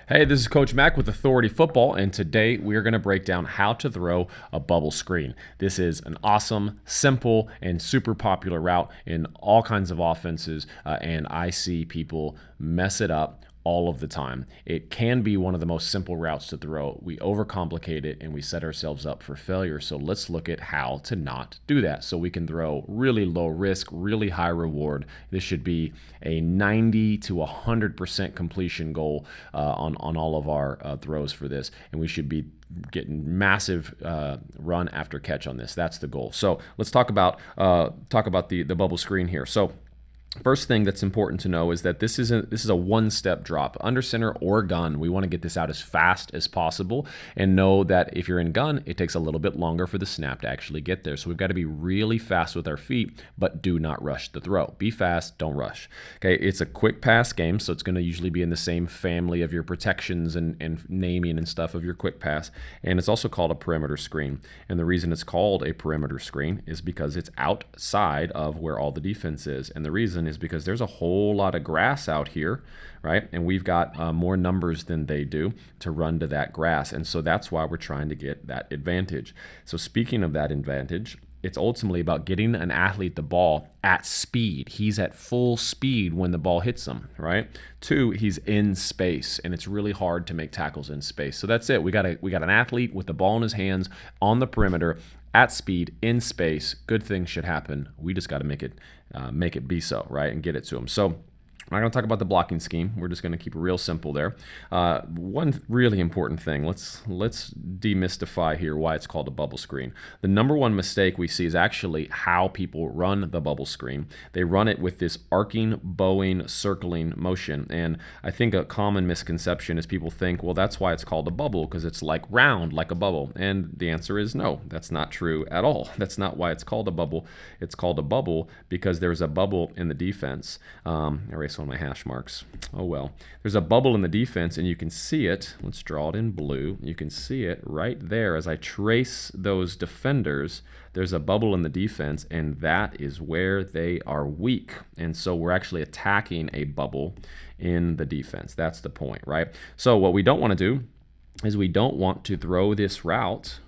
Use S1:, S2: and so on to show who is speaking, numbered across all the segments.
S1: Hey, this is Coach Mac with Authority Football, and today we are going to break down how to throw a bubble screen. This is an awesome, simple, and super popular route in all kinds of offenses, and I see people mess it up all of the time. It can be one of the most simple routes to throw. We overcomplicate it and we set ourselves up for failure. So let's look at how to not do that so we can throw really low risk, really high reward. This should be a 90 to 100% completion goal on all of our throws for this. And we should be getting massive run after catch on this. That's the goal. So let's talk about the bubble screen here. So first thing that's important to know is that this is a one-step drop. Under center or gun, we want to get this out as fast as possible, and know that if you're in gun, it takes a little bit longer for the snap to actually get there. So we've got to be really fast with our feet, but do not rush the throw. Be fast, don't rush. Okay, it's a quick pass game, so it's going to usually be in the same family of your protections and naming and stuff of your quick pass, and it's also called a perimeter screen. And the reason it's called a perimeter screen is because it's outside of where all the defense is, and the reason is because there's a whole lot of grass out here, right? And we've got more numbers than they do to run to that grass. And so that's why we're trying to get that advantage. So speaking of that advantage, it's ultimately about getting an athlete the ball at speed. He's at full speed when the ball hits him, right? 2, he's in space, and it's really hard to make tackles in space. So that's it. We got an athlete with the ball in his hands on the perimeter at speed in space. Good things should happen. We just got to make it be so, right, and get it to him. So I'm not going to talk about the blocking scheme. We're just going to keep it real simple there. One really important thing, let's demystify here why it's called a bubble screen. The number one mistake we see is actually how people run the bubble screen. They run it with this arcing, bowing, circling motion. And I think a common misconception is people think, well, that's why it's called a bubble, because it's like round, like a bubble. And the answer is no, that's not true at all. That's not why it's called a bubble. It's called a bubble because there's a bubble in the defense. Erase one of my hash marks. Oh well. There's a bubble in the defense, and you can see it. Let's draw it in blue. You can see it right there as I trace those defenders. There's a bubble in the defense, and that is where they are weak. And so we're actually attacking a bubble in the defense. That's the point, right? So what we don't want to do is we don't want to throw this route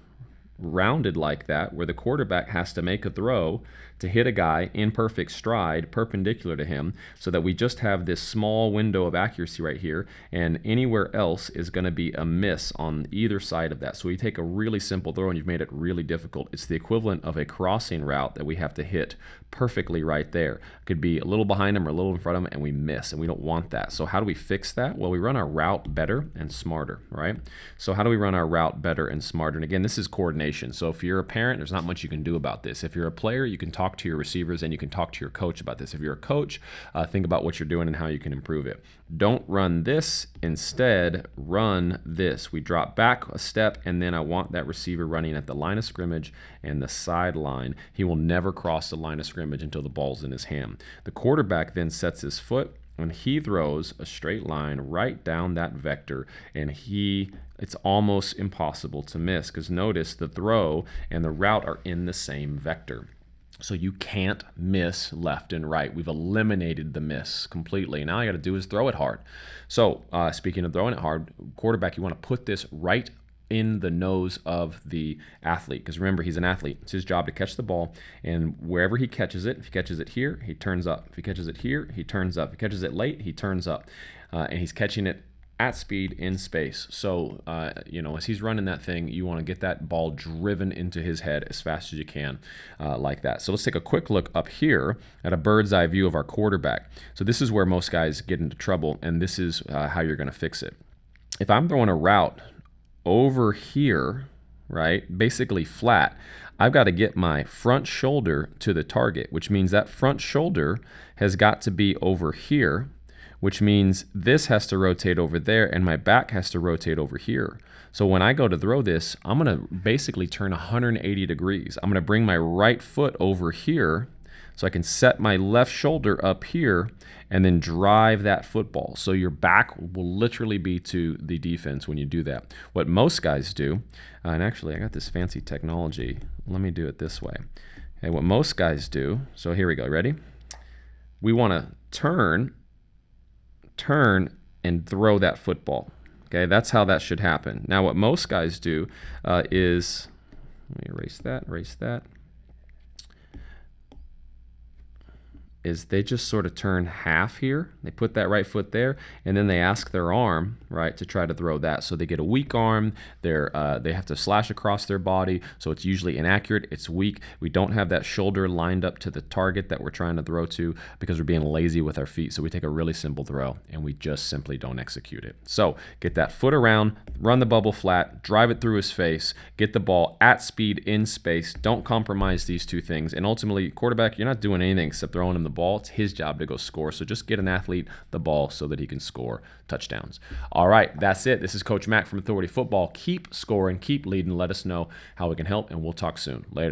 S1: rounded like that, where the quarterback has to make a throw to hit a guy in perfect stride perpendicular to him, so that we just have this small window of accuracy right here, and anywhere else is going to be a miss on either side of that. So we take a really simple throw and you've made it really difficult. It's the equivalent of a crossing route that we have to hit perfectly right there. It could be a little behind him or a little in front of him, and we miss, and we don't want that. So how do we fix that? Well, we run our route better and smarter, right? So how do we run our route better and smarter? And again, this is coordination. So if you're a parent, there's not much you can do about this. If you're a player, you can talk to your receivers and you can talk to your coach about this. If you're a coach, think about what you're doing and how you can improve it. Don't run this. Instead, run this. We drop back a step, and then I want that receiver running at the line of scrimmage and the sideline. He will never cross the line of scrimmage until the ball's in his hand. The quarterback then sets his foot, and he throws a straight line right down that vector, and it's almost impossible to miss, because notice the throw and the route are in the same vector. So you can't miss left and right. We've eliminated the miss completely. Now all you got to do is throw it hard. So speaking of throwing it hard, quarterback, you want to put this right in the nose of the athlete, because remember, he's an athlete. It's his job to catch the ball, and wherever he catches it, if he catches it here, he turns up. If he catches it here, he turns up. If he catches it late, he turns up. And he's catching it at speed in space. So, as he's running that thing, you want to get that ball driven into his head as fast as you can, like that. So let's take a quick look up here at a bird's eye view of our quarterback. So this is where most guys get into trouble, and this is how you're going to fix it. If I'm throwing a route over here, right, basically flat, I've got to get my front shoulder to the target, which means that front shoulder has got to be over here, which means this has to rotate over there and my back has to rotate over here. So when I go to throw this, I'm going to basically turn 180 degrees. I'm going to bring my right foot over here so I can set my left shoulder up here and then drive that football. So your back will literally be to the defense when you do that. What most guys do, and actually I got this fancy technology. Let me do it this way. Okay, what most guys do, so here we go, ready? We want to turn and throw that football. Okay, that's how that should happen. Now, what most guys do is, let me erase that, is they just sort of turn half here. They put that right foot there, and then they ask their arm, right, to try to throw that. So they get a weak arm. They have to slash across their body, so it's usually inaccurate. It's weak. We don't have that shoulder lined up to the target that we're trying to throw to because we're being lazy with our feet. So we take a really simple throw, and we just simply don't execute it. So get that foot around, run the bubble flat, drive it through his face, get the ball at speed in space. Don't compromise these two things. And ultimately, quarterback, you're not doing anything except throwing him the ball. It's his job to go score. So just get an athlete the ball so that he can score touchdowns. All right, that's it. This is Coach Mac from Authority Football. Keep scoring, keep leading. Let us know how we can help, and we'll talk soon. Later.